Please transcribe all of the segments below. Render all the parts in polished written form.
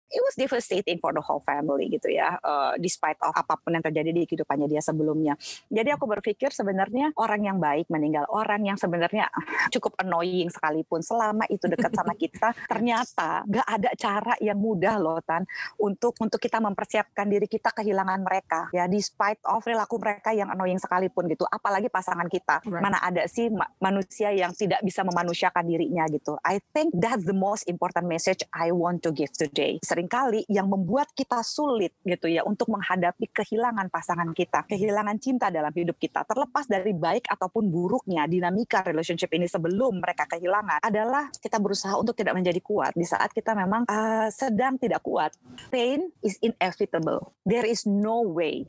it was devastating for the whole family gitu ya, despite of apapun yang terjadi di kehidupannya dia sebelumnya. Jadi aku berpikir sebenarnya orang yang baik meninggal, orang yang sebenarnya cukup annoying sekalipun selama itu dekat sama kita, ternyata gak ada cara yang mudah loh Tan untuk kita mempersiapkan diri kita kehilangan mereka ya, despite of perilaku mereka yang annoying sekalipun gitu, apalagi pasangan kita. Mana ada sih manusia yang tidak bisa memanusiakan dirinya gitu. I think that's the most important message I want to give today. Seringkali yang membuat kita sulit gitu ya untuk menghadapi kehilangan pasangan kita, kehilangan cinta dalam hidup kita, terlepas dari baik ataupun buruknya dinamika relationship ini sebelum mereka kehilangan, adalah kita berusaha untuk tidak menjadi kuat di saat kita memang sedang tidak kuat. Pain is inevitable. There is no way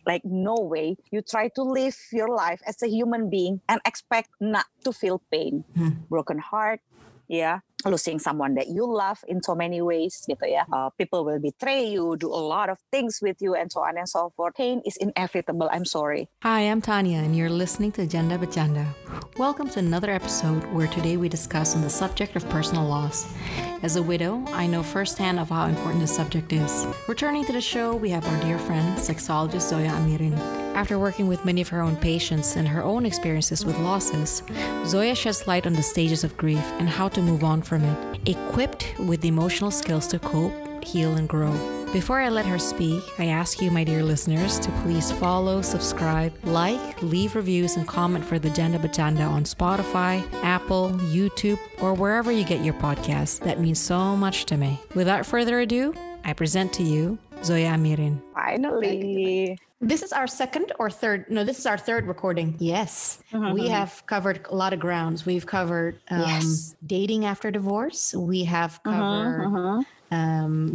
you try to live your life as a human being and expect not to feel pain. Broken heart, yeah, losing someone that you love in so many ways gitu ya. People will betray you, do a lot of things with you, and so on and so forth. Pain is inevitable. I'm sorry. Hi, I'm Tanya, and you're listening to Janda Bercanda. Welcome to another episode where today we discuss on the subject of personal loss. As a widow, I know firsthand of how important this subject is. Returning to the show, we have our dear friend, sexologist Zoya Amirin. After working with many of her own patients and her own experiences with losses, Zoya sheds light on the stages of grief and how to move on from it, equipped with the emotional skills to cope, heal, and grow. Before I let her speak, I ask you, my dear listeners, to please follow, subscribe, like, leave reviews, and comment for the Janda Bercanda on Spotify, Apple, YouTube, or wherever you get your podcasts. That means so much to me. Without further ado, I present to you Zoya Amirin. Finally. This is our this is our third recording. Yes. We have covered a lot of grounds. We've covered dating after divorce. We have covered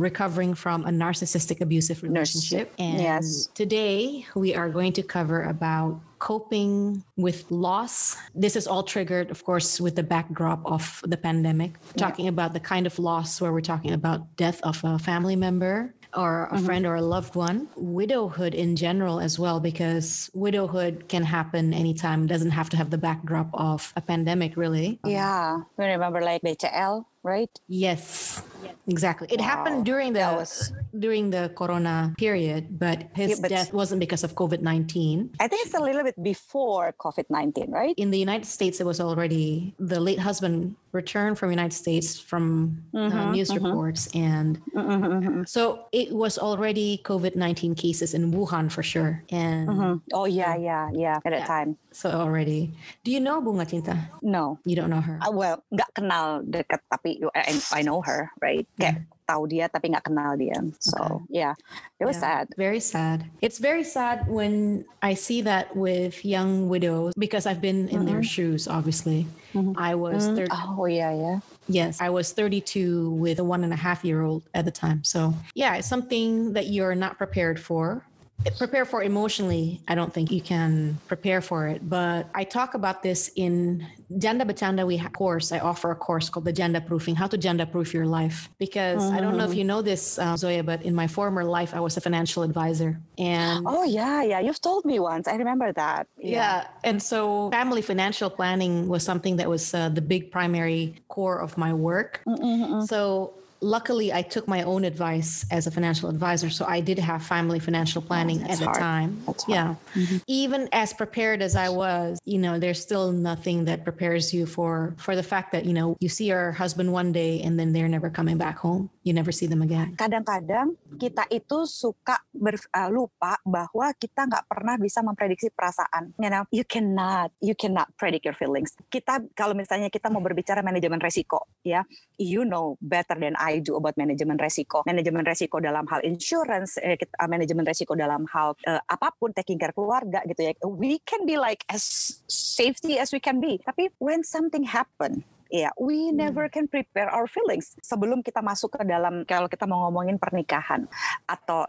recovering from a narcissistic abusive relationship. And today we are going to cover about coping with loss. This is all triggered, of course, with the backdrop of the pandemic. Talking about the kind of loss where we're talking about death of a family member, or a friend or a loved one. Widowhood in general as well, because widowhood can happen anytime. Doesn't have to have the backdrop of a pandemic, really. Yeah, we remember like BCL, right? Yes, exactly. It happened during the Corona period, but his death wasn't because of COVID-19. I think it's a little bit before COVID-19, right? In the United States, it was already, the late husband returned from the United States from news reports. And so it was already COVID-19 cases in Wuhan for sure. And Oh, yeah, at that time. So already. Do you know Bunga Cinta? No. You don't know her? Well, nggak kenal dekat, tapi I know her, right? Kayak tahu dia tapi nggak kenal dia. So it was sad. Very sad. It's very sad when I see that with young widows, because I've been in their shoes, obviously. I was 30. Oh, yeah. Yes, I was 32 with a 1.5-year-old at the time. So it's something that you're not prepared for. Prepare for emotionally, I don't think you can prepare for it. But I talk about this in Janda Bercanda. I offer a course called the Janda Proofing, how to Janda Proof your life. Because I don't know if you know this, Zoya, but in my former life, I was a financial advisor. And oh, yeah. You've told me once. I remember that. Yeah. And so family financial planning was something that was the big primary core of my work. So luckily, I took my own advice as a financial advisor. So I did have family financial planning at the time. Yeah. Even as prepared as I was, there's still nothing that prepares you for the fact that, you see your husband one day and then they're never coming back home. You never see them again. Kadang-kadang kita itu suka lupa bahwa kita nggak pernah bisa memprediksi perasaan. You cannot predict your feelings. Kalau misalnya kita mau berbicara manajemen resiko, ya, you know better than I do about manajemen resiko. Manajemen resiko dalam hal insurance, manajemen resiko dalam hal apapun, taking care keluarga gitu ya. We can be like as safety as we can be. Tapi when something happen, we never can prepare our feelings sebelum kita masuk ke dalam, kalau kita mau ngomongin pernikahan atau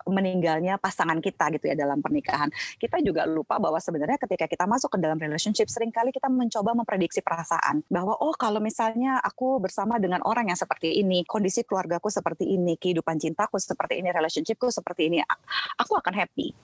meninggalnya pasangan kita gitu ya dalam pernikahan. Kita juga lupa bahwa sebenarnya ketika kita masuk ke dalam relationship, seringkali kita mencoba memprediksi perasaan. Bahwa kalau misalnya aku bersama dengan orang yang seperti ini, kondisi keluargaku seperti ini, kehidupan cintaku seperti ini, relationshipku seperti ini, aku akan happy.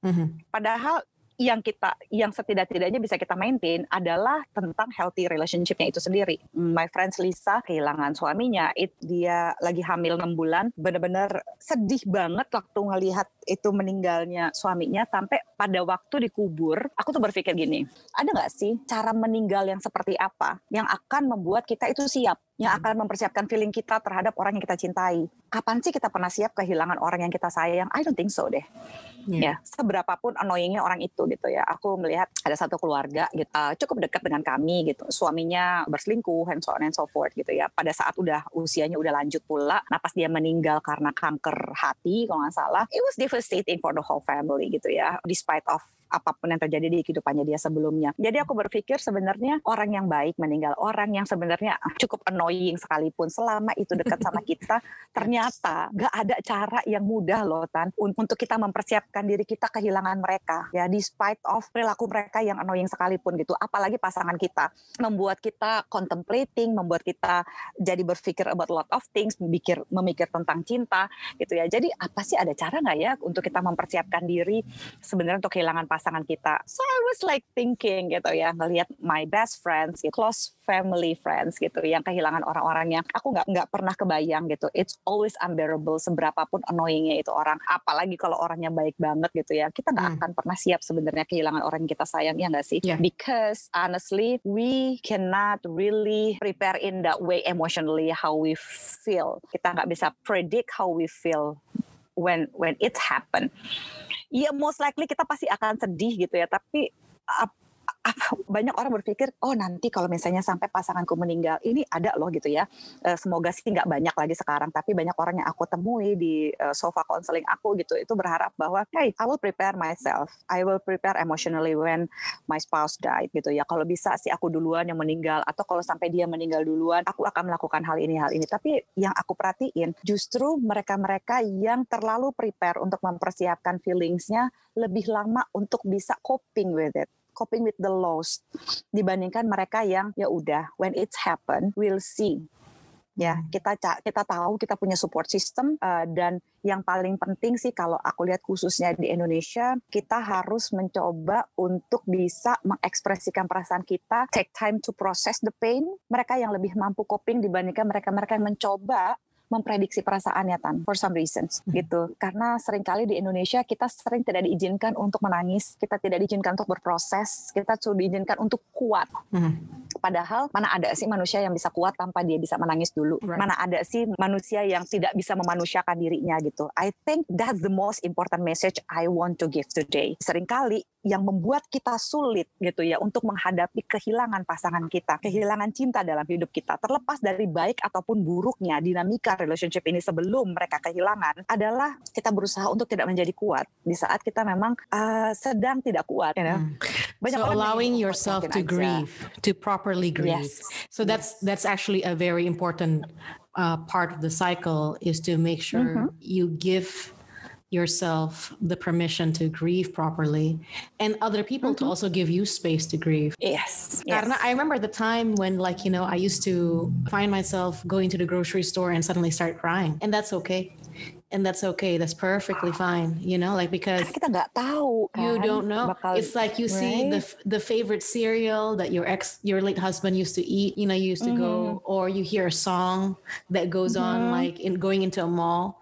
Padahal yang setidak-tidaknya bisa kita maintain adalah tentang healthy relationship-nya itu sendiri. My friends Lisa kehilangan suaminya, dia lagi hamil 6 bulan, benar-benar sedih banget waktu ngelihat itu meninggalnya suaminya, sampai pada waktu dikubur, aku tuh berpikir gini, ada nggak sih cara meninggal yang seperti apa yang akan membuat kita itu siap, yang akan mempersiapkan feeling kita terhadap orang yang kita cintai. Kapan sih kita pernah siap kehilangan orang yang kita sayang? I don't think so deh. Ya, seberapapun annoyingnya orang itu gitu ya. Aku melihat ada satu keluarga gitu, cukup dekat dengan kami gitu. Suaminya berselingkuh and so on and so forth gitu ya. Pada saat usianya udah lanjut pula, nah pas dia meninggal karena kanker hati kalau nggak salah, it was devastating for the whole family gitu ya. Despite of apapun yang terjadi di kehidupannya dia sebelumnya. Jadi aku berpikir sebenarnya orang yang baik meninggal, orang yang sebenarnya cukup annoying sekalipun, selama itu dekat sama kita, ternyata gak ada cara yang mudah loh Tan, untuk kita mempersiapkan diri kita kehilangan mereka. Ya, despite of perilaku mereka yang annoying sekalipun gitu. Apalagi pasangan kita, membuat kita contemplating, membuat kita jadi berpikir about a lot of things, memikir tentang cinta gitu ya. Jadi apa sih, ada cara gak ya untuk kita mempersiapkan diri sebenarnya untuk kehilangan pasangan kita? So I was like thinking gitu ya, ngelihat my best friends, gitu, close family friends gitu, yang kehilangan orang-orangnya. Aku nggak pernah kebayang gitu. It's always unbearable seberapapun annoyingnya itu orang. Apalagi kalau orangnya baik banget gitu ya. Kita nggak akan pernah siap sebenarnya kehilangan orang yang kita sayang, ya nggak sih? Yeah. Because honestly, we cannot really prepare in that way emotionally how we feel. Kita nggak bisa predict how we feel when it happen. Ya most likely kita pasti akan sedih gitu ya, tapi banyak orang berpikir, oh nanti kalau misalnya sampai pasanganku meninggal, ini ada loh gitu ya. Semoga sih nggak banyak lagi sekarang, tapi banyak orang yang aku temui di sofa counseling aku gitu, itu berharap bahwa, hey, I will prepare myself, I will prepare emotionally when my spouse died gitu ya. Kalau bisa sih aku duluan yang meninggal, atau kalau sampai dia meninggal duluan, aku akan melakukan hal ini. Tapi yang aku perhatiin, justru mereka-mereka yang terlalu prepare untuk mempersiapkan feelingsnya lebih lama untuk bisa coping with the loss, dibandingkan mereka yang ya udah, when it's happen we'll see. Ya, kita tahu kita punya support system, dan yang paling penting sih kalau aku lihat khususnya di Indonesia, kita harus mencoba untuk bisa mengekspresikan perasaan kita, take time to process the pain. Mereka yang lebih mampu coping dibandingkan mereka-mereka yang mencoba memprediksi perasaannya Tan, for some reasons gitu. Karena seringkali di Indonesia kita sering tidak diizinkan untuk menangis, kita tidak diizinkan untuk berproses, kita cuma diizinkan untuk kuat. Padahal mana ada sih manusia yang bisa kuat tanpa dia bisa menangis dulu? Right. Mana ada sih manusia yang tidak bisa memanusiakan dirinya gitu? I think that's the most important message I want to give today. Seringkali yang membuat kita sulit gitu ya untuk menghadapi kehilangan pasangan kita, kehilangan cinta dalam hidup kita, terlepas dari baik ataupun buruknya dinamika relationship ini sebelum mereka kehilangan, adalah kita berusaha untuk tidak menjadi kuat di saat kita memang sedang tidak kuat. You know? So allowing yourself to grieve, to properly grieve. Yes. So that's actually a very important part of the cycle, is to make sure you give yourself the permission to grieve properly, and other people to also give you space to grieve. Yes. Karena I remember the time when, like, you know, I used to find myself going to the grocery store and suddenly start crying, and that's okay. And that's okay. That's perfectly fine. You know, like, because kita nggak tahu kan, you don't know. It's like you see the favorite cereal that your late husband used to eat. You know, you used to go, or you hear a song that goes on, like going into a mall.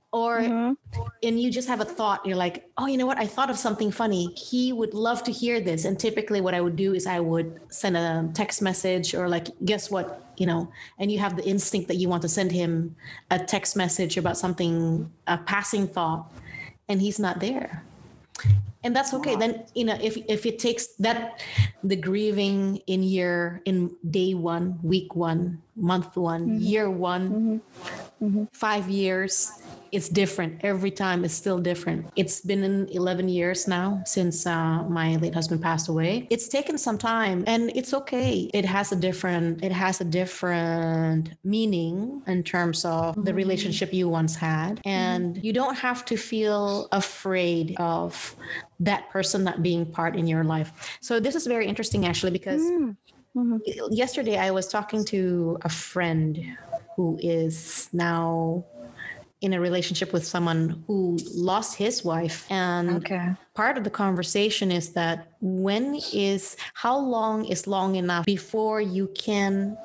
Or and you just have a thought, you're like, oh, you know what, I thought of something funny, he would love to hear this. And typically what I would do is I would send a text message, or like, guess what, you know, and you have the instinct that you want to send him a text message about something, a passing thought, and he's not there. And that's okay. Then, you know, if it takes that, the grieving in day one, week one, month one, year one, 5 years, it's different. Every time it's still different. It's been 11 years now since my late husband passed away. It's taken some time, and it's okay. It has a different meaning in terms of the relationship you once had. And you don't have to feel afraid of that person not being part in your life. So this is very interesting, actually, because yesterday I was talking to a friend who is now in a relationship with someone who lost his wife. And part of the conversation is that how long is long enough before you can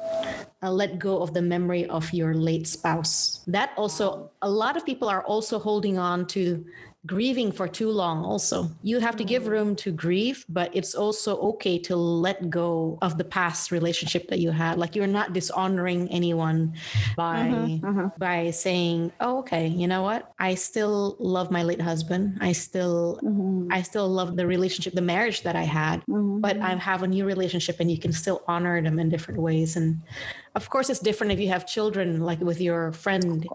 let go of the memory of your late spouse. That also, a lot of people are also holding on to grieving for too long. Also, you have to give room to grieve, but it's also okay to let go of the past relationship that you had. Like, you're not dishonoring anyone by saying, oh, okay, you know what, I still love my late husband, I still love the relationship, the marriage that I had, but I have a new relationship, and you can still honor them in different ways. And of course, it's different if you have children, like with your friend.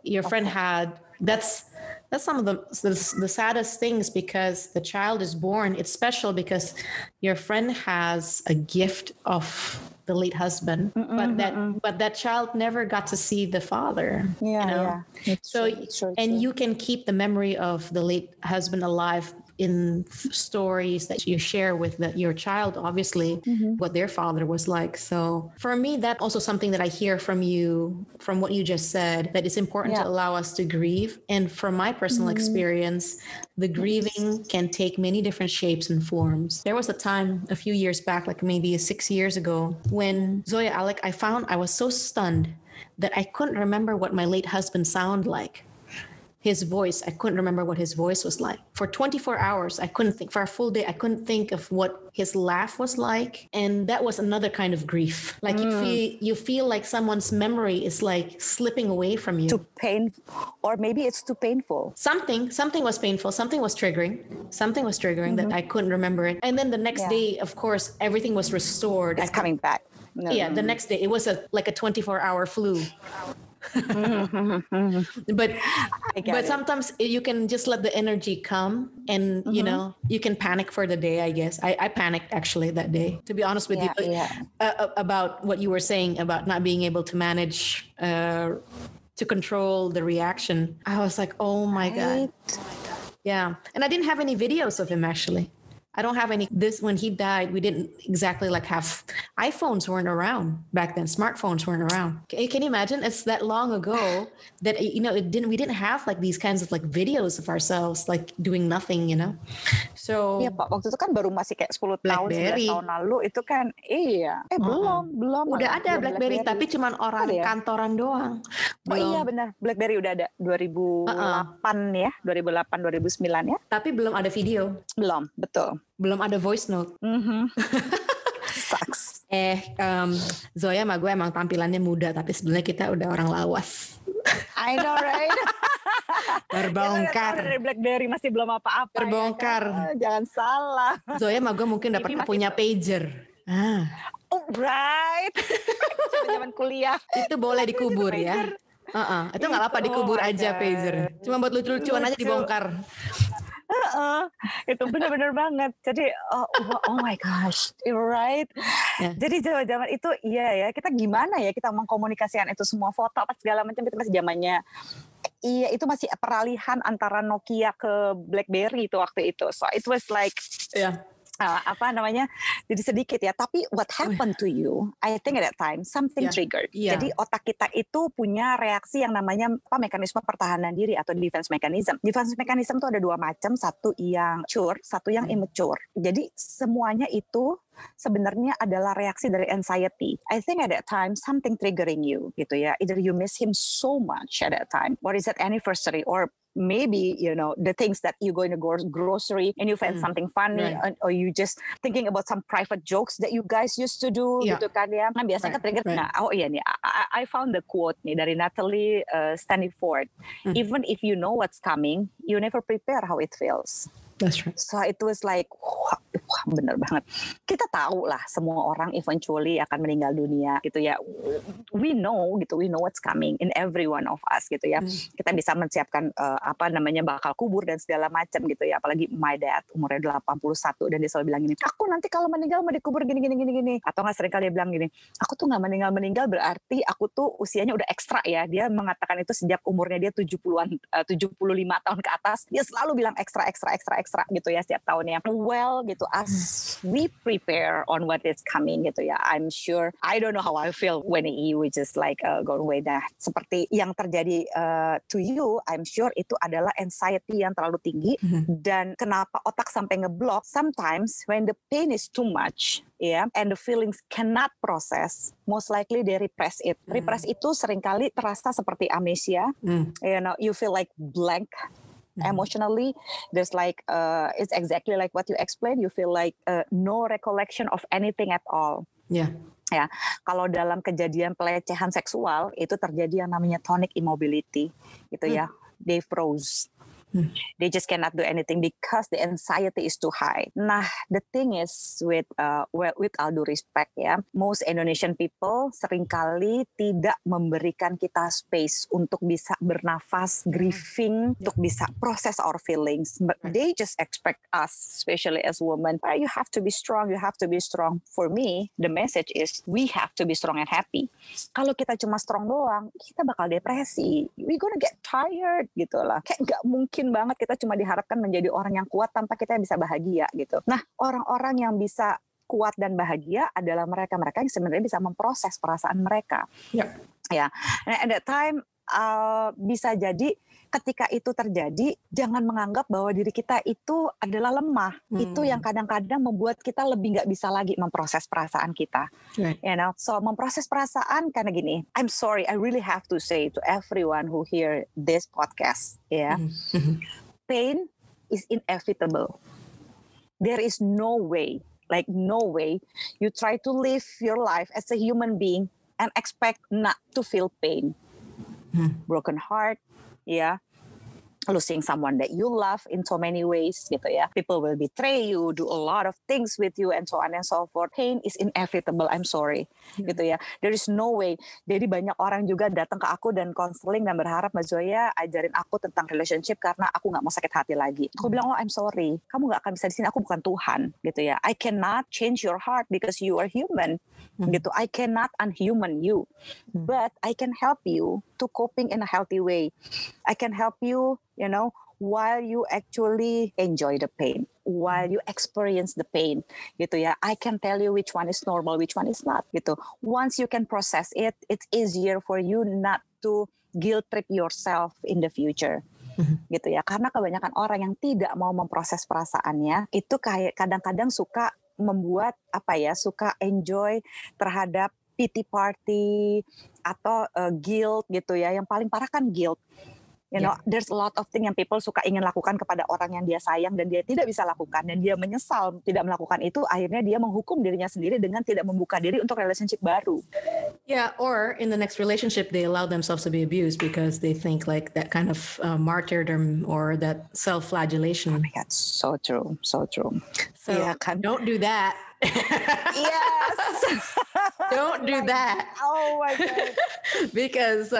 Your friend had, that's some of the saddest things, because the child is born. It's special because your friend has a gift of the late husband, but that child never got to see the father. It's true. You can keep the memory of the late husband alive in stories that you share with your child, obviously, what their father was like. So for me, that's also something that I hear from you, from what you just said, that it's important to allow us to grieve. And from my personal experience, the grieving can take many different shapes and forms. There was a time a few years back, like maybe 6 years ago, when Zoya, Alec, I was so stunned that I couldn't remember what my late husband sounded like. His voice, I couldn't remember what his voice was like. For 24 hours, I couldn't think. For a full day, I couldn't think of what his laugh was like. And that was another kind of grief. Like you feel like someone's memory is like slipping away from you. Too painful, or maybe it's too painful. Something was painful. Something was triggering that I couldn't remember it. And then the next day, of course, everything was restored. It's coming back. The next day, it was like a 24-hour flu. but sometimes you can just let the energy come, and you know, you can panic for the day. I guess I panicked actually that day, to be honest with you, about what you were saying about not being able to manage to control the reaction. I was like, oh my God. Yeah. And I didn't have any videos of him, actually. I don't have any. This, when he died, we didn't exactly like have, iPhones weren't around back then. Smartphones weren't around. Can you imagine? It's that long ago that, you know, we didn't have like these kinds of like videos of ourselves like doing nothing, you know. So iya Pak, waktu itu kan baru masih kayak 10 tahun, 11 tahun lalu itu kan, belum. Udah ada BlackBerry, tapi cuman orang kantoran doang. Oh iya benar, BlackBerry udah ada 2008 ya, 2008 2009 ya. Tapi belum ada video. Belum, betul. Belum ada voice note. Sucks. Zoya sama gue emang tampilannya muda, tapi sebenarnya kita udah orang lawas. I know, right? Terbongkar. Dari BlackBerry masih belum apa-apa. Terbongkar. Ya kan? Jangan salah. Zoya sama gue mungkin dapat punya pager. Oh right. Zaman kuliah. Itu boleh dikubur ya. Itu nggak apa-apa, dikubur aja pager. Cuma buat lucu-lucuan aja dibongkar. Itu benar-benar banget. Jadi oh my gosh, right? Jadi zaman-zaman itu iya ya, kita gimana ya kita mengkomunikasikan itu semua foto apa segala macam, itu masih zamannya. Iya, itu masih peralihan antara Nokia ke BlackBerry itu waktu itu. So it was like jadi sedikit ya, tapi what happened to you, I think at that time something triggered. Jadi otak kita itu punya reaksi yang namanya mekanisme pertahanan diri atau defense mechanism. Defense mechanism itu ada dua macam, satu yang mature, satu yang immature. Jadi semuanya itu sebenarnya adalah reaksi dari anxiety. I think at that time something triggering you gitu ya. Either you miss him so much at that time, or is it anniversary, or maybe, you know, the things that you go in the grocery and you find something funny, or you just thinking about some private jokes that you guys used to do, gitu kan ya. Nah, biasanya trigger. Nah, I found the quote nih dari Natalie Staniford. Even if you know what's coming, you never prepare how it feels. That's right. So it was like, wah, bener banget. Kita tahu lah semua orang eventually akan meninggal dunia gitu ya. We know what's coming in every one of us gitu ya. Kita bisa menyiapkan bakal kubur dan segala macam gitu ya. Apalagi my dad umurnya 81 dan dia selalu bilang gini, aku nanti kalau meninggal mau dikubur gini. Atau nggak, sering kali dia bilang gini, aku tuh nggak meninggal berarti aku tuh usianya udah ekstra ya. Dia mengatakan itu sejak umurnya dia 75 tahun ke atas. Dia selalu bilang ekstra gitu ya setiap tahunnya. Well gitu, as we prepare on what is coming gitu ya, I'm sure, I don't know how I feel when you just like going away. Nah, seperti yang terjadi to you, I'm sure itu adalah anxiety yang terlalu tinggi. Dan kenapa otak sampai ngeblok? Sometimes when the pain is too much, and the feelings cannot process, most likely they repress it. Repress itu seringkali terasa seperti amnesia. You feel like blank. Emotionally, there's like it's exactly like what you explained. You feel like no recollection of anything at all. Ya, kalau dalam kejadian pelecehan seksual itu terjadi yang namanya tonic immobility, gitu ya. They froze. They just cannot do anything because the anxiety is too high. Nah, the thing is with all due respect ya, most Indonesian people seringkali tidak memberikan kita space untuk bisa bernafas, grieving, untuk bisa proses our feelings. But they just expect us, especially as women, you have to be strong, you have to be strong. For me, the message is we have to be strong and happy. Kalau kita cuma strong doang, kita bakal depresi. We gonna get tired gitu lah. Kayak nggak mungkin banget kita cuma diharapkan menjadi orang yang kuat tanpa kita bisa bahagia gitu. Nah, orang-orang yang bisa kuat dan bahagia adalah mereka-mereka yang sebenarnya bisa memproses perasaan mereka. Ya. Nah, at that time bisa jadi ketika itu terjadi, jangan menganggap bahwa diri kita itu adalah lemah. Itu yang kadang-kadang membuat kita lebih nggak bisa lagi memproses perasaan kita. So memproses perasaan karena gini, I'm sorry, I really have to say to everyone who hear this podcast, pain is inevitable. There is no way you try to live your life as a human being and expect not to feel pain. Broken heart, losing someone that you love in so many ways gitu ya. People will betray you, do a lot of things with you and so on and so forth. Pain is inevitable, I'm sorry. Gitu ya. There is no way. Jadi banyak orang juga datang ke aku dan counseling dan berharap Mbak Zoya ajarin aku tentang relationship karena aku gak mau sakit hati lagi. Aku bilang, I'm sorry. Kamu gak akan bisa di sini, aku bukan Tuhan gitu ya. I cannot change your heart because you are human. Gitu. I cannot unhuman you. But I can help you to coping in a healthy way. I can help you, while you actually enjoy the pain, while you experience the pain, gitu ya. I can tell you which one is normal, which one is not, gitu. Once you can process it, it's easier for you not to guilt trip yourself in the future. Gitu ya. Karena kebanyakan orang yang tidak mau memproses perasaannya, itu kayak kadang-kadang suka membuat suka enjoy terhadap pity party atau guilt gitu ya. Yang paling parah kan guilt. There's a lot of things yang people suka ingin lakukan kepada orang yang dia sayang dan dia tidak bisa lakukan dan dia menyesal tidak melakukan itu, akhirnya dia menghukum dirinya sendiri dengan tidak membuka diri untuk relationship baru. Yeah, or in the next relationship they allow themselves to be abused because they think like that kind of martyrdom or that self-flagellation. Oh my God, so true. So don't do that. Yes. Don't do that. Oh my God. Because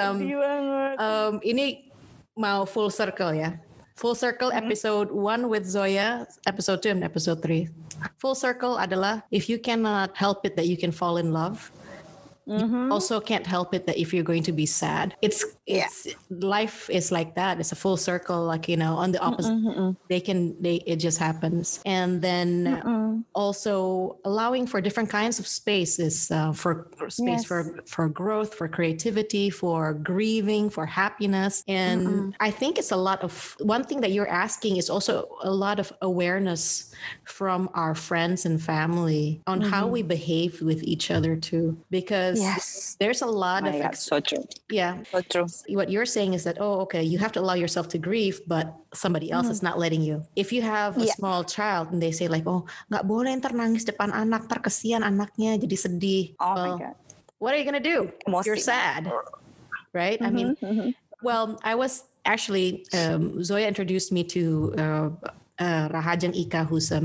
ini mau full circle ya. Full circle episode 1 with Zoya, episode 2 and episode 3. Full circle adalah if you cannot help it that you can fall in love, you also can't help it that if you're going to be sad. It's life is like that. It's a full circle, like on the opposite. It just happens. And then also allowing for different kinds of spaces, for space for growth, for creativity, for grieving, for happiness. And I think it's a lot of, one thing that you're asking is also a lot of awareness from our friends and family on how we behave with each other too, because there's a lot of so true. Yeah, so true. What you're saying is that you have to allow yourself to grieve, but somebody else is not letting you. If you have a small child and they say like, nggak boleh ntar nangis depan anak, ntar kesian anaknya jadi sedih. My God. What are you gonna do? You're sad, right? I mean, well, I was actually Zoya introduced me to Rahajeng Ika, who's a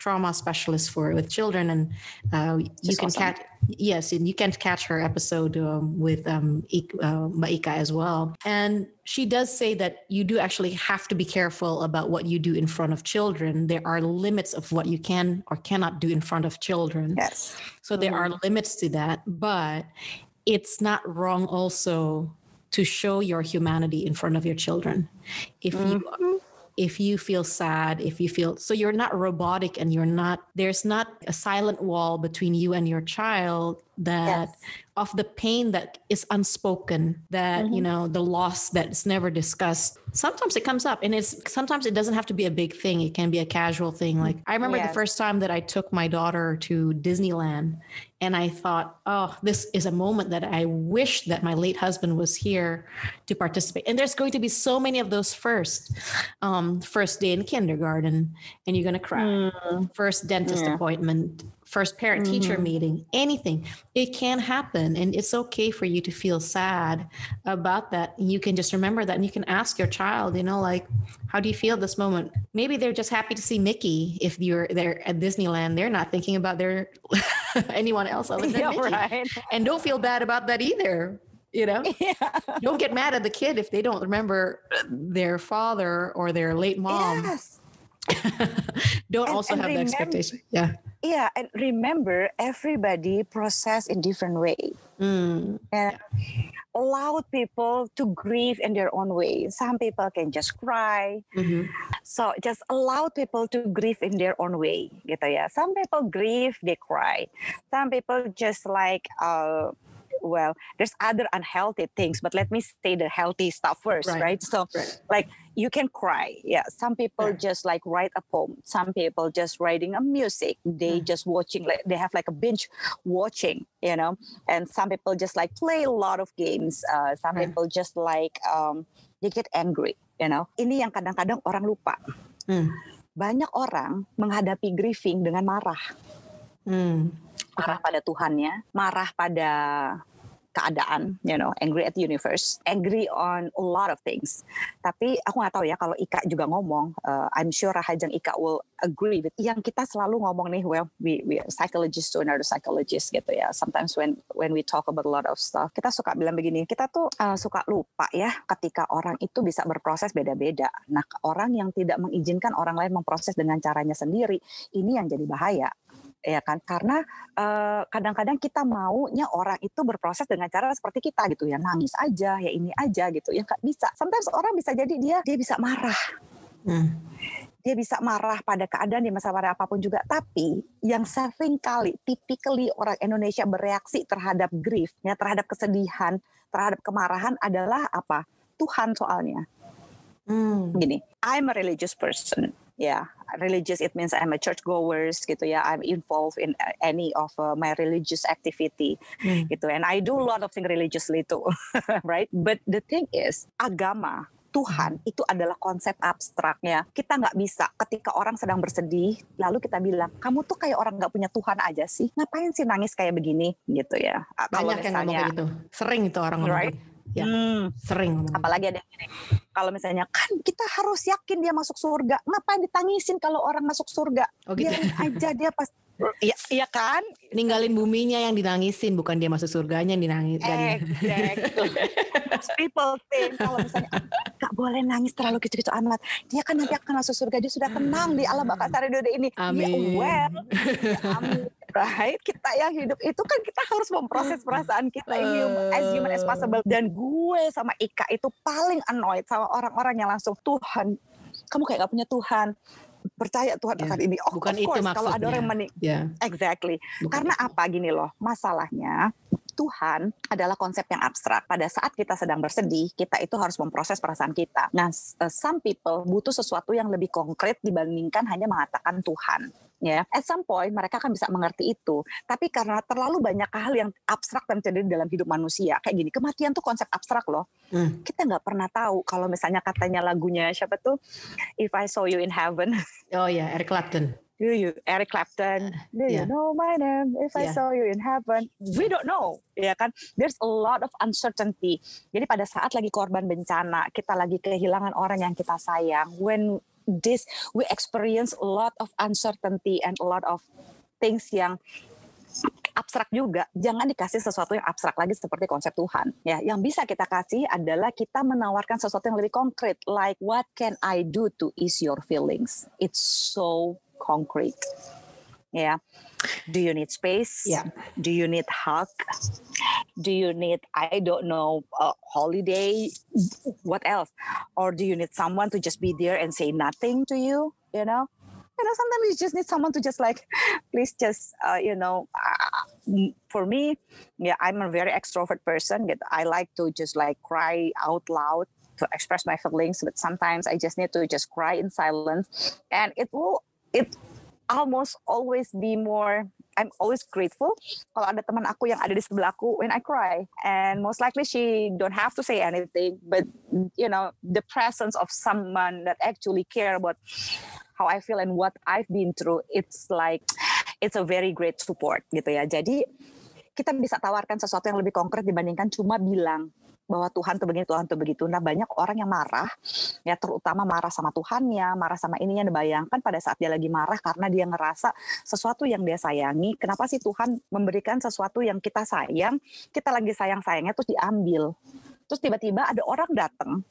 trauma specialist with children, and you can catch you can catch her episode with Mbak Ika as well. And she does say that you do actually have to be careful about what you do in front of children. There are limits of what you can or cannot do in front of children. Yes. So there are limits to that, but it's not wrong also to show your humanity in front of your children. If you if you feel sad, if you feel, so you're not robotic and there's not a silent wall between you and your child that of the pain that is unspoken, that, the loss that's never discussed. Sometimes it comes up, and sometimes it doesn't have to be a big thing. It can be a casual thing. Like I remember the first time that I took my daughter to Disneyland, and I thought, oh, this is a moment that I wish that my late husband was here to participate. And there's going to be so many of those first day in kindergarten, and you're going to cry. First dentist appointment, first parent-teacher meeting, anything. It can happen, and it's okay for you to feel sad about that. You can just remember that, and you can ask your child, like, how do you feel this moment? Maybe they're just happy to see Mickey. If you're there at Disneyland, they're not thinking about their anyone else other than Mickey. Right. And don't feel bad about that either. Don't get mad at the kid if they don't remember their father or their late mom. Yes. Don't also have the expectation. Yeah, and remember, everybody process in different way. And allow people to grieve in their own way. Some people can just cry. So just allow people to grieve in their own way, gitu ya. Some people grieve, they cry. Some people just like there's other unhealthy things, but let me say the healthy stuff first, right? So like you can cry. Yeah. Some people just like write a poem. Some people just writing a music. They just watching, like they have like a binge watching, and some people just like play a lot of games. Some people just like, they get angry, Ini yang kadang-kadang orang lupa. Banyak orang menghadapi grieving dengan marah. Marah pada Tuhannya, marah pada keadaan, angry at the universe, angry on a lot of things. Tapi aku nggak tahu ya kalau Ika juga ngomong, I'm sure Rahajang Ika will agree with yang kita selalu ngomong nih, we are psychologists to another psychologist gitu ya. Sometimes when we talk about a lot of stuff, kita suka bilang begini, kita tuh suka lupa ya ketika orang itu bisa berproses beda-beda. Nah, orang yang tidak mengizinkan orang lain memproses dengan caranya sendiri, ini yang jadi bahaya. Ya kan, karena kadang-kadang kita maunya orang itu berproses dengan cara seperti kita gitu ya, nangis aja, ya ini aja gitu ya, nggak bisa. Sometimes orang bisa jadi dia bisa marah, dia bisa marah pada keadaan, dia bisa marah apapun juga. Tapi yang sering kali, typically orang Indonesia bereaksi terhadap grief, ya terhadap kesedihan, terhadap kemarahan adalah apa? Tuhan soalnya. Gini, I'm a religious person. Yeah, religious, it means I'm a churchgoers gitu ya. I'm involved in any of my religious activity gitu. And I do a lot of things religiously too, right? But the thing is, agama, Tuhan itu adalah konsep abstraknya. Kita nggak bisa ketika orang sedang bersedih, lalu kita bilang, kamu tuh kayak orang nggak punya Tuhan aja sih. Ngapain sih nangis kayak begini gitu ya? Banyak yang ngomong kayak gitu. Sering itu orang ngomong. Right? Ya, sering. Apalagi ada yang gini, kalau misalnya kan kita harus yakin dia masuk surga, ngapain ditangisin kalau orang masuk surga? Gitu. Biarin aja dia pas, iya kan? Ninggalin buminya yang dinangisin, bukan dia masuk surganya yang dinangis. Exactly. People think kalau misalnya gak boleh nangis terlalu gitu-gitu amat, dia kan nanti akan masuk surga, dia sudah tenang di alam baka sariduda ini. Amin. Amin. Right? Kita yang hidup itu kan kita harus memproses perasaan kita as human as possible. Dan gue sama Ika itu paling annoyed sama orang-orang yang langsung, Tuhan, kamu kayak gak punya Tuhan. Percaya Tuhan akan ini. Bukan itu maksudnya. Kalau ada orang yang exactly. Bukan karena itu. apa gini loh, masalahnya Tuhan adalah konsep yang abstrak. Pada saat kita sedang bersedih, kita itu harus memproses perasaan kita. Nah, some people butuh sesuatu yang lebih konkret dibandingkan hanya mengatakan Tuhan. Ya, at some point mereka akan bisa mengerti itu. Tapi karena terlalu banyak hal yang abstrak yang terjadi dalam hidup manusia, kayak gini, kematian tuh konsep abstrak loh. Kita nggak pernah tahu kalau misalnya katanya lagunya siapa tuh, If I Saw You in Heaven. Oh ya, Eric Clapton. Eric Clapton, do you know my name? If I saw you in heaven, we don't know, ya kan? There's a lot of uncertainty. Jadi pada saat lagi korban bencana, kita lagi kehilangan orang yang kita sayang. When we experience a lot of uncertainty and a lot of things yang abstrak juga. Jangan dikasih sesuatu yang abstrak lagi seperti konsep Tuhan. Ya, yang bisa kita kasih adalah kita menawarkan sesuatu yang lebih konkret. Like, what can I do to ease your feelings? It's so concrete. Yeah. Do you need space? Yeah. Do you need hug? Do you need, I don't know, a holiday? What else? Or do you need someone to just be there and say nothing to you? Sometimes you just need someone to just like, please just, for me, yeah, I'm a very extrovert person. I like to just like cry out loud to express my feelings, but sometimes I just need to just cry in silence, and it almost always be more. I'm always grateful kalau ada teman aku yang ada di sebelah aku when I cry, and most likely she don't have to say anything, but the presence of someone that actually care about how I feel and what I've been through, it's a very great support gitu ya. Jadi kita bisa tawarkan sesuatu yang lebih konkret dibandingkan cuma bilang bahwa Tuhan tuh begini, Tuhan tuh begitu. Nah, banyak orang yang marah, ya terutama marah sama Tuhannya, marah sama ininya. Bayangkan pada saat dia lagi marah karena dia ngerasa sesuatu yang dia sayangi, kenapa sih Tuhan memberikan sesuatu yang kita sayang, kita lagi sayang-sayangnya terus diambil. Terus tiba-tiba ada orang datang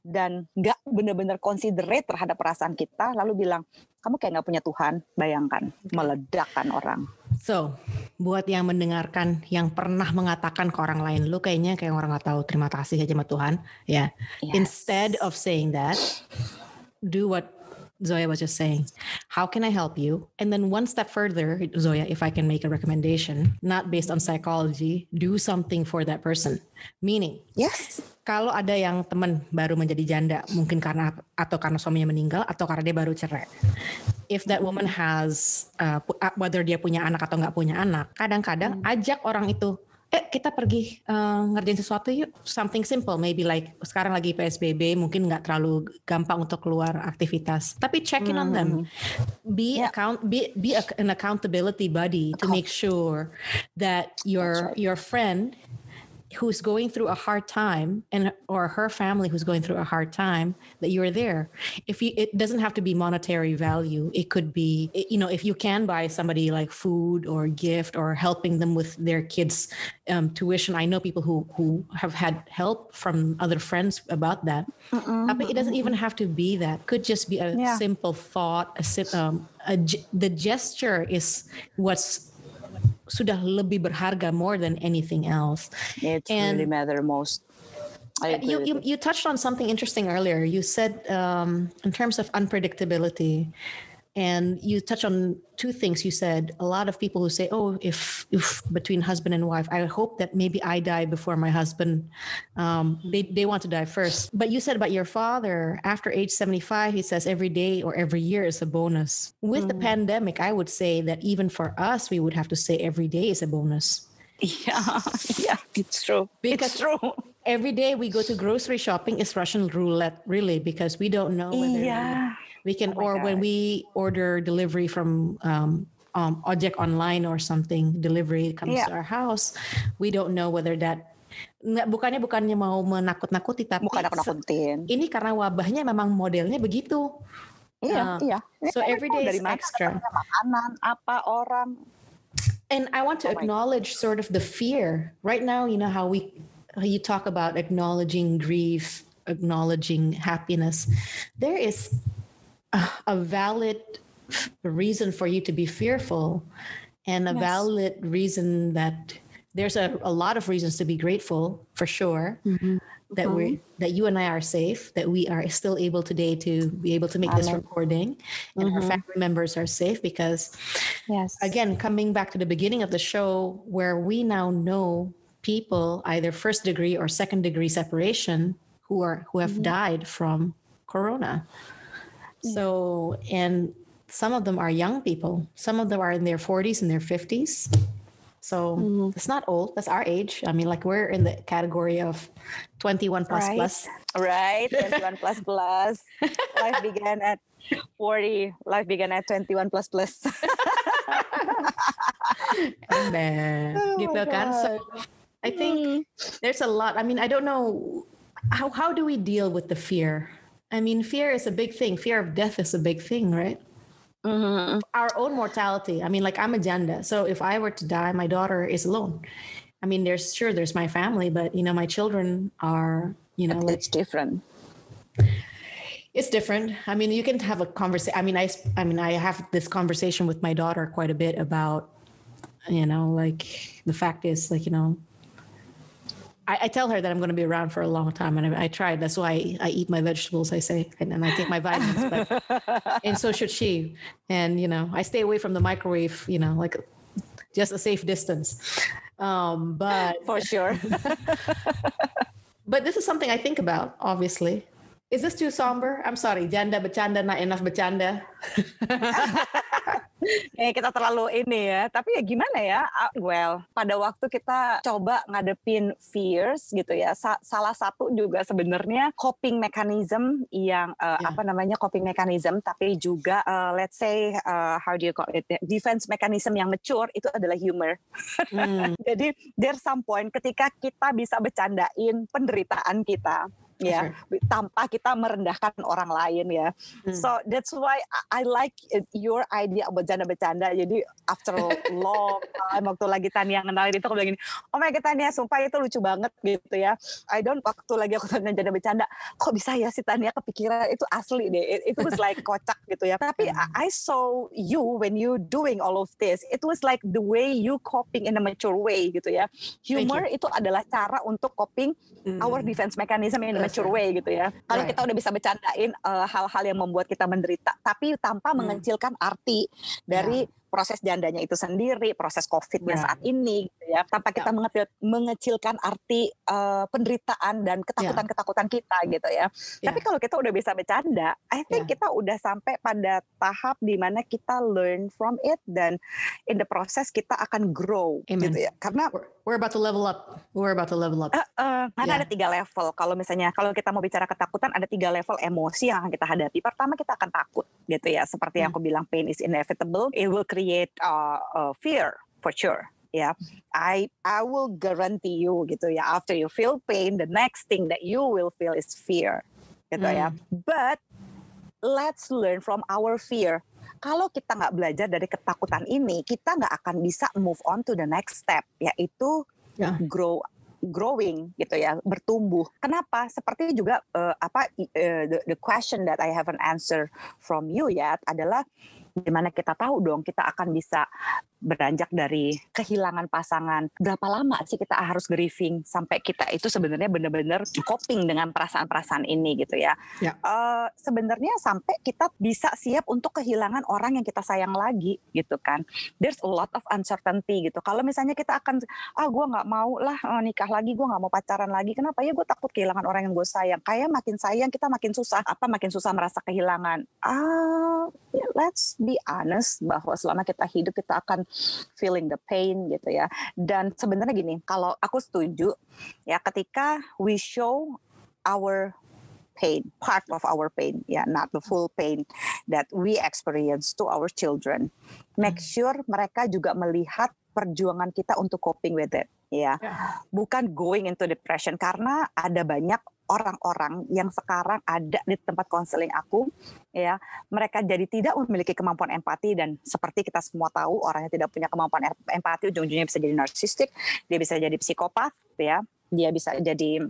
dan nggak benar-benar considerate terhadap perasaan kita, lalu bilang, kamu kayak nggak punya Tuhan. Bayangkan, meledakkan orang. So, buat yang mendengarkan, yang pernah mengatakan ke orang lain, lu kayaknya kayak orang nggak tahu terima kasih aja sama Tuhan, ya. Yes. Instead of saying that, do what Zoya was just saying. How can I help you? And then one step further, Zoya, if I can make a recommendation, not based on psychology, do something for that person. Meaning, yes. Kalau ada yang teman baru menjadi janda, mungkin karena suaminya meninggal atau karena dia baru cerai. If that woman has, whether dia punya anak atau nggak punya anak, kadang-kadang ajak orang itu, kita pergi ngerjain sesuatu yuk. Something simple, maybe like sekarang lagi PSBB, mungkin nggak terlalu gampang untuk keluar aktivitas. Tapi check in on them. Be an accountability buddy to make sure that your friend who's going through a hard time or her family who's going through a hard time, that you're there. It doesn't have to be monetary value. It could be, if you can buy somebody like food or gift or helping them with their kids' tuition. I know people who have had help from other friends about that. But it doesn't even have to be that. Could just be a simple thought. The gesture is what's sudah lebih berharga more than anything else. It really matters most. You touched on something interesting earlier. You said in terms of unpredictability, and you touched on two things. You said a lot of people who say, oh, if between husband and wife, I hope that maybe I die before my husband. They want to die first. But you said about your father, after age 75, he says every day or every year is a bonus. With the pandemic, I would say that even for us, we would have to say every day is a bonus. Yeah, it's true. Because it's true. Every day we go to grocery shopping is Russian roulette, really, because we don't know whether we can, when we order delivery from Ojek online or something, delivery comes to our house, we don't know whether that, bukannya mau menakut-nakuti, tapi bukan nakut-nakutin. Ini karena wabahnya memang modelnya begitu. Iya. So every day is extra. Makanan, apa, orang. And I want to acknowledge sort of the fear. Right now, you know how you talk about acknowledging grief, acknowledging happiness. There is a valid reason for you to be fearful, and a valid reason that there's a lot of reasons to be grateful, for sure. That you and I are safe, that we are still able today to be able to make this recording, and our family members are safe, because again, coming back to the beginning of the show, where we now know people either first degree or second degree separation who have died from corona. So, and some of them are young people. Some of them are in their 40s and their 50s. So it's not old. That's our age. I mean, like, we're in the category of 21 plus plus. Right, 21 plus plus. Life began at 40. Life began at 21 plus plus. And then, gitu kan? So I think there's a lot. I mean, I don't know. How do we deal with the fear? I mean, fear is a big thing. Fear of death is a big thing, right? Our own mortality. I mean, like, I'm a janda. So if I were to die, my daughter is alone. I mean, there's my family, but, my children are, it's different. It's different. I mean, you can have a conversation. I have this conversation with my daughter quite a bit about, like, the fact is, like, I tell her that I'm going to be around for a long time, and I try. That's why I eat my vegetables, I say, and I take my vitamins. And so should she. And I stay away from the microwave. Like just a safe distance. But For sure. But this is something I think about. Obviously, is this too somber? I'm sorry, janda bercanda, not enough bercanda. Kita terlalu ini ya, tapi ya gimana ya, well, pada waktu kita coba ngadepin fears gitu ya, salah satu juga sebenarnya coping mechanism yang coping mechanism, tapi juga let's say how do you call it, defense mechanism yang mature itu adalah humor. Jadi there's some point ketika kita bisa bercandain penderitaan kita, ya, tanpa kita merendahkan orang lain ya. So that's why I like your idea about bercanda-bercanda. Jadi after a long time, waktu lagi Tania kenalin itu, aku bilang gini, oh my God Tania, sumpah itu lucu banget gitu ya. Waktu lagi aku Tania bercanda, kok bisa ya si Tania kepikiran, itu asli deh. It was like kocak gitu ya. Tapi I saw you when you doing all of this. It was like the way you coping in a mature way gitu ya. Humor itu adalah cara untuk coping our defense mechanism in a mature way gitu ya. Kalau kita udah bisa bercandain hal-hal yang membuat kita menderita, tapi tanpa mengecilkan arti dari proses jandanya itu sendiri, proses COVID-nya saat ini gitu ya, tanpa kita mengecilkan arti penderitaan dan ketakutan-ketakutan kita gitu ya. Tapi kalau kita udah bisa bercanda, I think kita udah sampai pada tahap di mana kita learn from it, dan in the process kita akan grow. Amen. Gitu ya. Karena we're about to level up. Karena ada 3 level. Kalau kita mau bicara ketakutan, ada 3 level emosi yang akan kita hadapi. Pertama, kita akan takut gitu ya. Seperti yang aku bilang, pain is inevitable. It will create fear for sure. Ya, I will guarantee you gitu ya. After you feel pain, the next thing that you will feel is fear, gitu ya. But let's learn from our fear. Kalau kita nggak belajar dari ketakutan ini, kita nggak akan bisa move on to the next step, yaitu growing gitu ya, bertumbuh. Kenapa? Seperti juga the question that I haven't answered from you yet adalah gimana kita tahu dong kita akan bisa beranjak dari kehilangan pasangan. Berapa lama sih kita harus grieving sampai kita itu sebenarnya benar-benar coping dengan perasaan-perasaan ini gitu ya. Sebenarnya sampai kita bisa siap untuk kehilangan orang yang kita sayang lagi gitu kan. There's a lot of uncertainty gitu. Kalau misalnya kita akan, gue nggak mau lah nikah lagi, gue nggak mau pacaran lagi. Kenapa ya? Gue takut kehilangan orang yang gue sayang. Kayak makin sayang kita makin susah. Makin susah merasa kehilangan. Let's be honest bahwa selama kita hidup kita akan feeling the pain gitu ya. Dan sebenarnya gini, kalau aku setuju ya, ketika we show our pain, part of our pain, ya, not the full pain that we experience to our children, make sure mereka juga melihat perjuangan kita untuk coping with it, ya. Bukan going into depression, karena ada banyak orang-orang yang sekarang ada di tempat konseling aku, ya, mereka jadi tidak memiliki kemampuan empati, dan seperti kita semua tahu, orang yang tidak punya kemampuan empati ujung-ujungnya bisa jadi narsistik, dia bisa jadi psikopat, ya, dia bisa jadi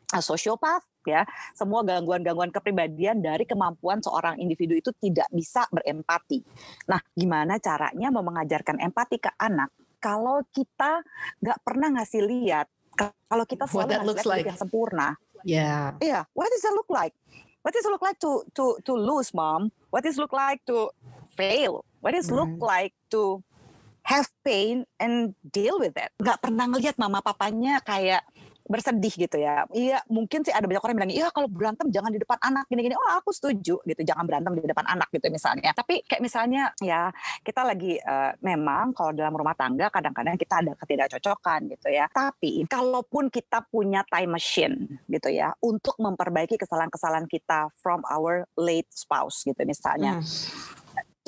sosiopat, ya, semua gangguan-gangguan kepribadian dari kemampuan seorang individu itu tidak bisa berempati. Nah, gimana caranya mau mengajarkan empati ke anak kalau kita nggak pernah ngasih lihat, kalau kita selalu ngasih lihat yang sempurna? Yeah. What does it look like? What does it look like to lose, mom? What does it look like to fail? What does it look like to have pain and deal with it? Gak pernah ngelihat mama papanya kayak bersedih gitu ya. Iya, mungkin sih ada banyak orang yang bilang, iya kalau berantem jangan di depan anak, gini-gini. Oh, aku setuju gitu, jangan berantem di depan anak gitu misalnya. Tapi kayak misalnya ya kita lagi memang kalau dalam rumah tangga kadang-kadang kita ada ketidakcocokan gitu ya. Tapi kalaupun kita punya time machine gitu ya, untuk memperbaiki kesalahan-kesalahan kita from our late spouse gitu misalnya.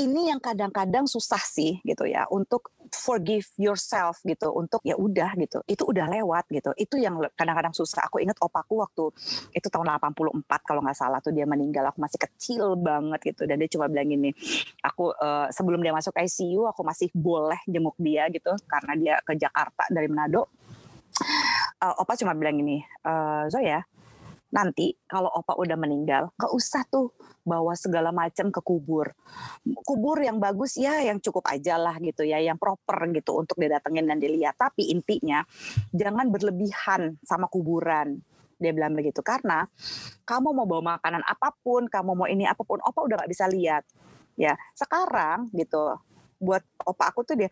Ini yang kadang-kadang susah sih gitu ya, untuk forgive yourself gitu, untuk ya udah gitu, itu udah lewat gitu. Itu yang kadang-kadang susah. Aku ingat opaku waktu itu tahun 84 kalau nggak salah tuh dia meninggal, aku masih kecil banget gitu, dan dia cuma bilang gini, aku sebelum dia masuk ICU aku masih boleh jenguk dia gitu karena dia ke Jakarta dari Manado. Opa cuma bilang gini, Zoya, nanti kalau opa udah meninggal, gak usah tuh bawa segala macam ke kubur. Kubur yang bagus ya, yang cukup aja lah gitu ya, yang proper gitu untuk didatengin dan dilihat. Tapi intinya jangan berlebihan sama kuburan. Dia bilang begitu, karena kamu mau bawa makanan apapun, kamu mau ini apapun, opa udah gak bisa lihat. Ya, sekarang gitu, buat opa aku tuh dia,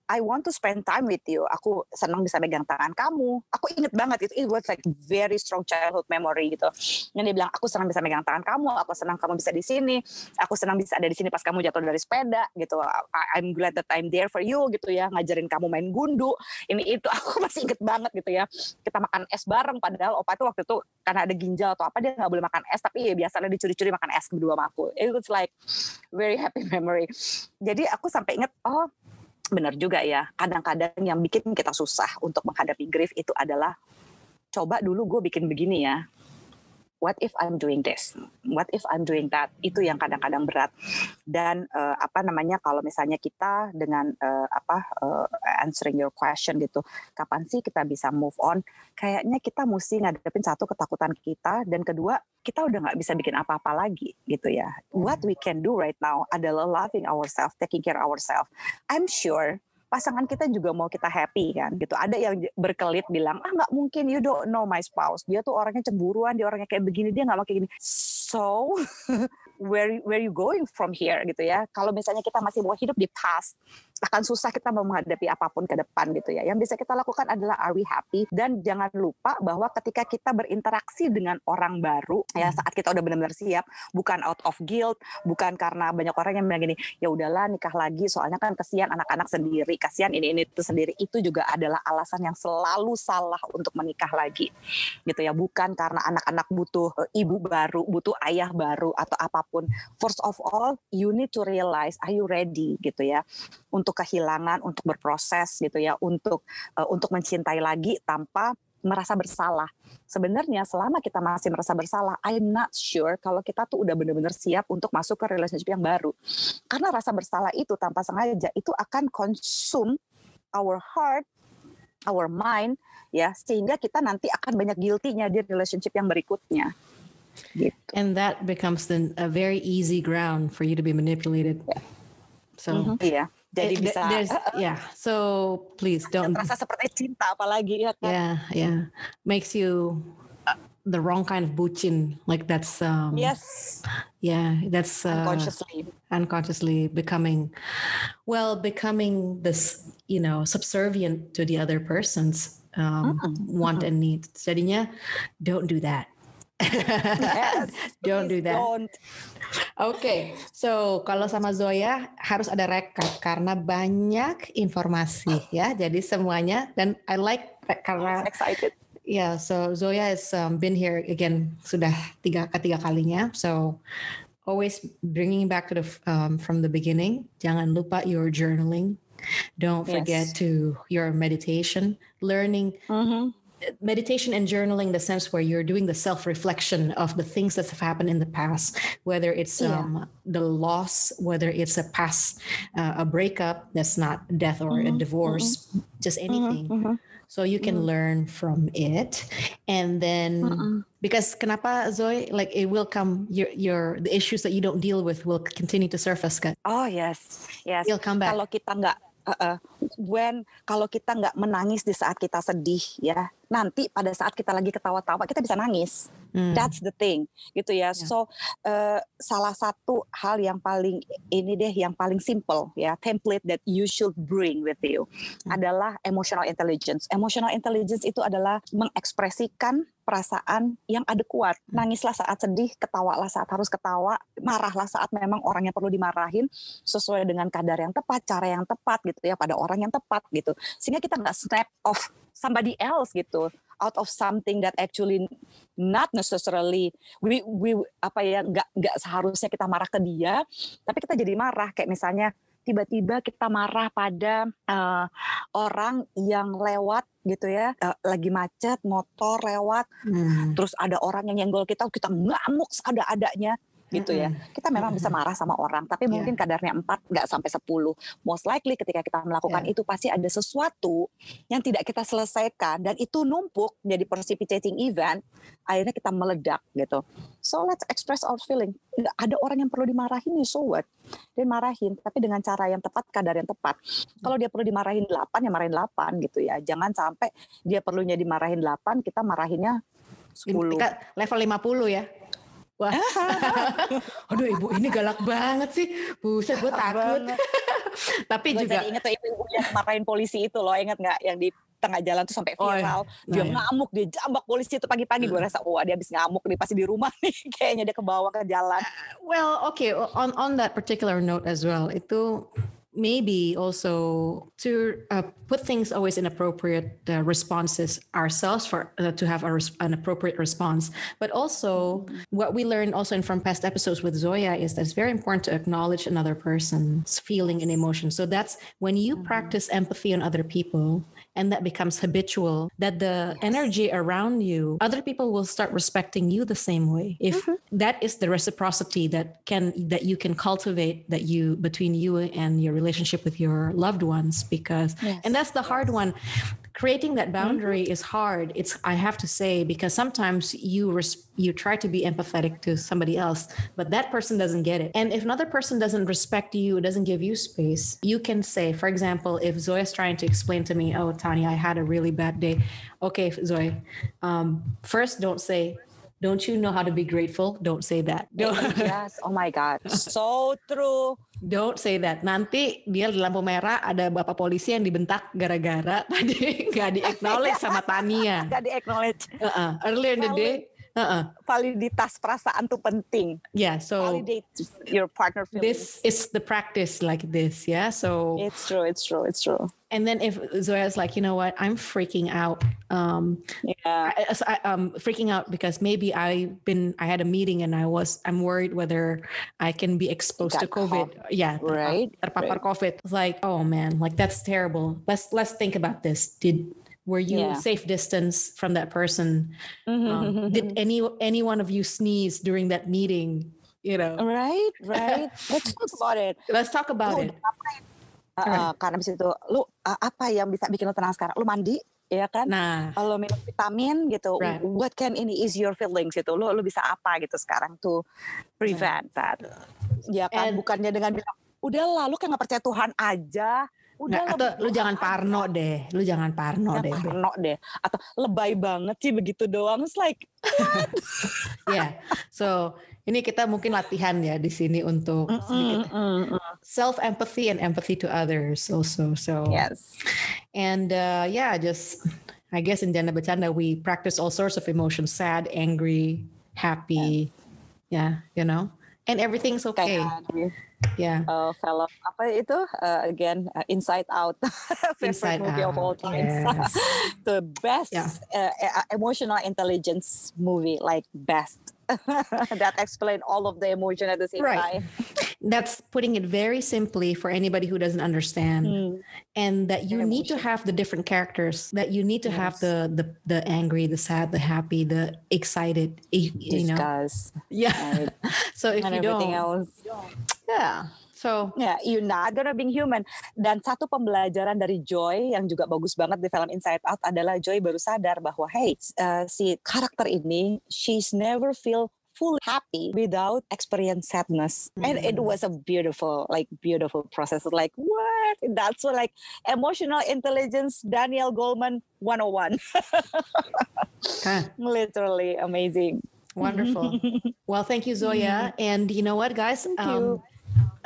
I want to spend time with you. Aku senang bisa megang tangan kamu. Aku inget banget itu, it was like very strong childhood memory gitu. Yang dia bilang, aku senang bisa megang tangan kamu, aku senang kamu bisa di sini, aku senang bisa ada di sini pas kamu jatuh dari sepeda gitu. I'm glad that I'm there for you gitu ya, ngajarin kamu main gundu. Ini itu aku masih inget banget gitu ya. Kita makan es bareng, padahal opa tuh waktu itu karena ada ginjal atau apa dia nggak boleh makan es, tapi ya biasanya dicuri-curi makan es berdua sama aku. It was like very happy memory. Jadi aku sampai inget, oh benar juga ya, kadang-kadang yang bikin kita susah untuk menghadapi grief itu adalah coba dulu gue bikin begini ya, what if I'm doing this, what if I'm doing that, itu yang kadang-kadang berat. Dan kalau misalnya kita dengan answering your question gitu, kapan sih kita bisa move on, kayaknya kita mesti ngadepin satu, ketakutan kita, dan kedua kita udah nggak bisa bikin apa-apa lagi gitu ya. What we can do right now adalah loving ourselves, taking care ourselves. I'm sure pasangan kita juga mau kita happy kan gitu. Ada yang berkelit bilang, nggak mungkin, you don't know my spouse, dia tuh orangnya cemburuan, dia orangnya kayak begini, dia nggak mau kayak gini. So where you going from here gitu ya. Kalau misalnya kita masih mau hidup di past, akan susah kita mau menghadapi apapun ke depan gitu ya. Yang bisa kita lakukan adalah are we happy, dan jangan lupa bahwa ketika kita berinteraksi dengan orang baru ya, saat kita udah benar-benar siap, bukan out of guilt, bukan karena banyak orang yang bilang gini, ya udahlah nikah lagi soalnya kan kasihan anak-anak sendiri, kasihan ini itu sendiri. Itu juga adalah alasan yang selalu salah untuk menikah lagi gitu ya. Bukan karena anak-anak butuh ibu baru, butuh ayah baru atau apapun. First of all, you need to realize, are you ready gitu ya, untuk kehilangan, untuk berproses gitu ya, untuk mencintai lagi tanpa merasa bersalah. Sebenarnya selama kita masih merasa bersalah, I'm not sure kalau kita tuh udah benar-benar siap untuk masuk ke relationship yang baru. Karena rasa bersalah itu tanpa sengaja itu akan consume our heart, our mind ya, sehingga kita nanti akan banyak guilty-nya di relationship yang berikutnya. Gitu. And that becomes then a very easy ground for you to be manipulated. So iya. Jadi bisa so please don't terasa seperti cinta apalagi ya kan. Yeah. Makes you the wrong kind of bucin, like that's yes. Yeah, that's unconsciously becoming this, subservient to the other person's want and need. Jadinya don't do that. Yes, don't do that. Don't. Okay, so kalau sama Zoya harus ada rekap karena banyak informasi ya. Jadi semuanya, dan I like karena excited. Yeah, so Zoya has been here again sudah ketiga kalinya. So always bringing back to the from the beginning. Jangan lupa your journaling. Don't forget to your meditation, learning. Meditation and journaling, the sense where you're doing the self-reflection of the things that have happened in the past, whether it's the loss, whether it's a past, a breakup that's not death or a divorce, just anything. So you can learn from it. And then, because kenapa Zoe, like it will come, the issues that you don't deal with will continue to surface kan? Oh yes. You'll come back. Kalau kita nggak kalau kita nggak menangis di saat kita sedih ya, nanti pada saat kita lagi ketawa-tawa kita bisa nangis. That's the thing gitu ya. So salah satu hal yang paling yang paling simple ya, template that you should bring with you adalah emotional intelligence. Emotional intelligence itu adalah mengekspresikan perasaan yang adekuat. Nangislah saat sedih, ketawalah saat harus ketawa, marahlah saat memang orang yang perlu dimarahin, sesuai dengan kadar yang tepat, cara yang tepat gitu ya, pada orang yang tepat gitu. Sehingga kita nggak snap off somebody else gitu, out of something that actually not necessarily nggak seharusnya kita marah ke dia, tapi kita jadi marah. Kayak misalnya tiba-tiba kita marah pada orang yang lewat gitu ya, lagi macet, motor lewat, terus ada orang yang nyenggol kita ngamuk seada-adanya. gitu ya. Kita memang bisa marah sama orang, tapi mungkin kadarnya 4 nggak sampai 10. Most likely ketika kita melakukan itu pasti ada sesuatu yang tidak kita selesaikan dan itu numpuk jadi precipitating event, akhirnya kita meledak gitu. So let's express our feeling. Nggak ada orang yang perlu dimarahin, so what? Dia marahin, tapi dengan cara yang tepat, kadar yang tepat. Kalau dia perlu dimarahin 8, ya marahin 8 gitu ya. Jangan sampai dia perlunya dimarahin 8, kita marahinnya 10. Level 50 ya. Wah, aduh ibu ini galak banget sih, buset gue takut. Tapi gue juga jadi inget tuh ibu yang marahin polisi itu loh, inget nggak yang di tengah jalan tuh sampai viral, dia ngamuk, dia jambak polisi itu pagi-pagi. Gue rasa wah dia habis ngamuk nih pasti di rumah nih, kayaknya dia kebawa ke jalan. Well, okay, on that particular note as well, itu maybe also to put things always in appropriate responses ourselves for to have an appropriate response. But also what we learned also from past episodes with Zoya is that it's very important to acknowledge another person's feeling and emotion. So that's when you practice empathy on other people and that becomes habitual, that the energy around you, other people will start respecting you the same way. If that is the reciprocity that you can cultivate between you and your relationship with your loved ones, because and that's the hard one. Creating that boundary is hard. I have to say, because sometimes you try to be empathetic to somebody else, but that person doesn't get it. And if another person doesn't respect you, doesn't give you space, you can say, for example, if Zoya's trying to explain to me, oh, Tanya, I had a really bad day. Okay, Zoe, first don't say, don't you know how to be grateful? Don't say that. Yes, oh my God. So true. Don't say that. Nanti dia di lampu merah ada bapak polisi yang dibentak gara-gara tadi nggak di-acknowledge sama Tania. Nggak di-acknowledge. Earlier in the day. Validitas perasaan tuh penting. Yeah, so validate your partner feelings. This is the practice like this, yeah. So it's true. And then if Zoya's like, you know what, I'm freaking out. I'm freaking out because maybe I had a meeting and I'm worried whether I can be exposed to COVID. Yeah, right. Terpapar COVID. It's like, oh man, like that's terrible. Let's think about this. Were you safe distance from that person? Did any one of you sneeze during that meeting? You know, right. Let's talk about it. Let's talk about it. Karena abis itu, lu apa yang bisa bikin lu tenang sekarang? Lu mandi, ya kan? Nah, lu minum vitamin gitu. Right. What can ease your feelings gitu? Lu bisa apa gitu sekarang to prevent that? Ya kan, bukannya dengan bilang, udah lu kayak nggak percaya Tuhan aja. Udah, atau lu jangan parno deh. Parno deh. Atau lebay banget sih begitu doang. It's like, yeah. So ini kita mungkin latihan ya di sini untuk self empathy and empathy to others also. So yes. And just I guess in Janda Bercanda we practice all sorts of emotions: sad, angry, happy. Yes. Yeah, you know, and everything's okay. Yeah. Film apa itu again Inside Out, favorite movie of all time. Yes. The best emotional intelligence movie, like best. That explain all of the emotion at the same time. That's putting it very simply for anybody who doesn't understand. And that you need to have the different characters, that you need to have the angry, the sad, the happy, the excited, you know. Yeah. Right. So if you don't, else. Yeah. So you're not gonna be human. Dan satu pembelajaran dari Joy yang juga bagus banget di film Inside Out adalah Joy baru sadar bahwa si karakter ini, she's never feel fully happy without experience sadness. And it was a beautiful process. Like what? That's like emotional intelligence, Daniel Goleman 101. Literally amazing. Wonderful. Well, thank you, Zoya. And you know what, guys? Thank you.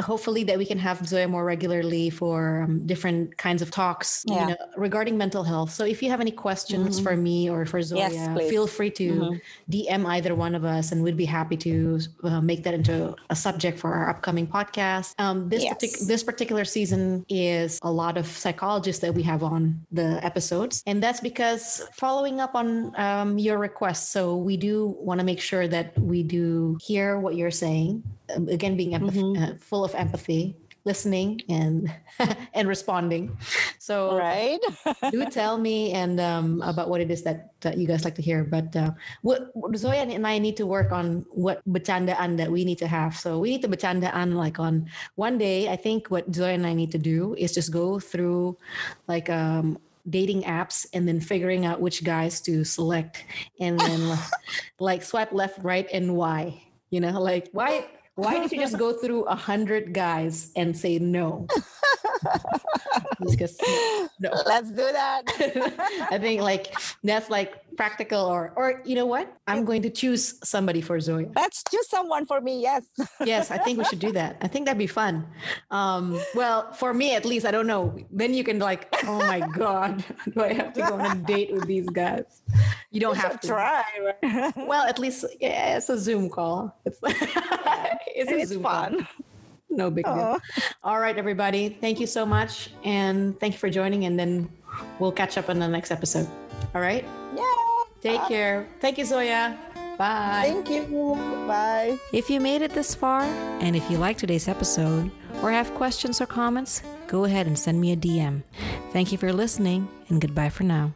Hopefully that we can have Zoya more regularly for different kinds of talks you know, regarding mental health. So if you have any questions for me or for Zoya, feel free to DM either one of us, and we'd be happy to make that into a subject for our upcoming podcast. This particular season is a lot of psychologists that we have on the episodes, and that's because following up on your requests. So we do want to make sure that we do hear what you're saying. Again, being full of empathy, listening and responding. So Right. do tell me and about what it is that you guys like to hear. But what Zoya and I need to work on what bercandaan that we need to have. So we need to bercandaan like on one day. I think what Zoya and I need to do is just go through like dating apps and then figuring out which guys to select and then like swipe left, right, and why. You know, like why did you just go through 100 guys and say no? Because no. Let's do that. I think like that's like practical or you know what? I'm going to choose somebody for Zoya. Let's choose someone for me. Yes. Yes, I think we should do that. I think that'd be fun. Well, for me at least, I don't know. Then you can like, oh my God, do I have to go on a date with these guys? You don't have to try. Well, at least yeah, it's a Zoom call. It's fun. Call. No big deal. All right, everybody. Thank you so much. And thank you for joining. And then we'll catch up on the next episode. All right? Yeah. Take care. Thank you, Zoya. Bye. Thank you. Bye. If you made it this far, and if you liked today's episode, or have questions or comments, go ahead and send me a DM. Thank you for listening, and goodbye for now.